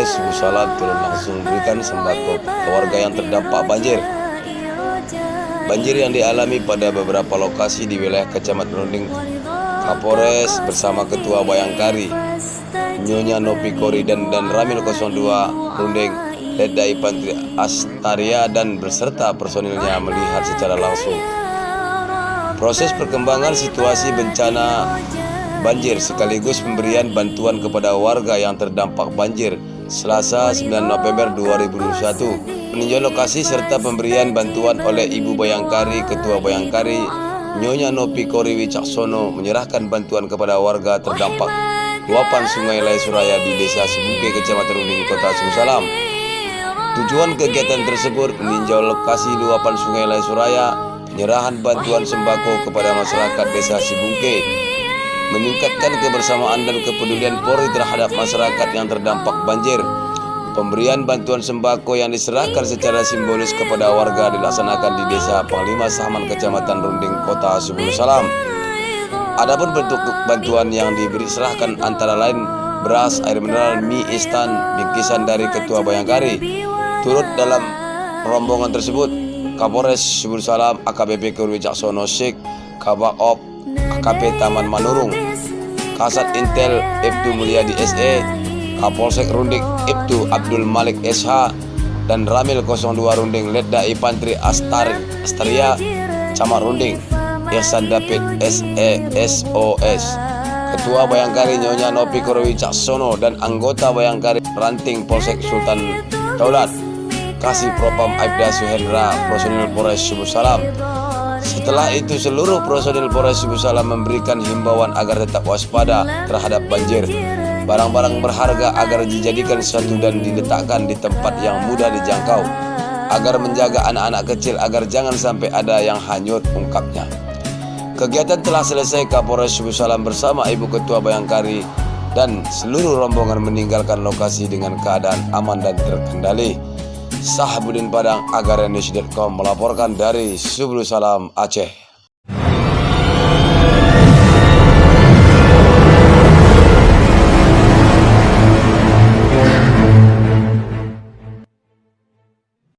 Kapolres Subuh Salam turun langsung memberikan sembako ke warga yang terdampak banjir. Banjir yang dialami pada beberapa lokasi di wilayah Kecamatan Runding, Kapolres bersama Ketua Bayangkari, Nyonya Nopi Kori dan Ramil 02 Runding, Letda Infantri Astaria dan beserta personilnya melihat secara langsung proses perkembangan situasi bencana banjir sekaligus pemberian bantuan kepada warga yang terdampak banjir Selasa 9 November 2021. Meninjau lokasi serta pemberian bantuan oleh Ibu Bayangkari, Ketua Bayangkari, Nyonya Nopi Kori Wicaksono menyerahkan bantuan kepada warga terdampak luapan Sungai Lai Suraya di Desa Sibungke, Kecamatan Runding, Kota Subuh Salam. Tujuan kegiatan tersebut meninjau lokasi luapan Sungai Lai Suraya, penyerahan bantuan sembako kepada masyarakat Desa Sibungke, meningkatkan kebersamaan dan kepedulian Polri terhadap masyarakat yang terdampak banjir. Pemberian bantuan sembako yang diserahkan secara simbolis kepada warga dilaksanakan di Desa Panglima Sahman, Kecamatan Runding, Kota Subuh Salam. Adapun bentuk bantuan yang diberi serahkan antara lain beras, air mineral, mie instan, bingkisan dari Ketua Bayangkari. Turut dalam rombongan tersebut Kapolres Subuh Salam AKBP Kori Wicaksono Sik, Kabak Op AKP Taman Manurung, Kasat Intel Ibtu Mulyadi SE, Kapolsek Runding Ibtu Abdul Malik SH, dan Ramil 02 Runding Letda Infantri Astaria Camat Runding Ihsan David SESOS, Ketua Bayangkari Nyonya Nopi Kori Wicaksono dan anggota Bayangkari Ranting Polsek Sultan Daulat, Kasih Propam Aibda Suhendra, personil Polres Subuh Salam. Setelah itu seluruh personil Polres Subuh Salam memberikan himbauan agar tetap waspada terhadap banjir. Barang-barang berharga agar dijadikan sesuatu dan diletakkan di tempat yang mudah dijangkau, agar menjaga anak-anak kecil agar jangan sampai ada yang hanyut, ungkapnya. Kegiatan telah selesai. Kapolres Subuh Salam bersama Ibu Ketua Bayangkari dan seluruh rombongan meninggalkan lokasi dengan keadaan aman dan terkendali. Sahbudin Padang, Agaranews.com melaporkan dari Subuh Salam, Aceh.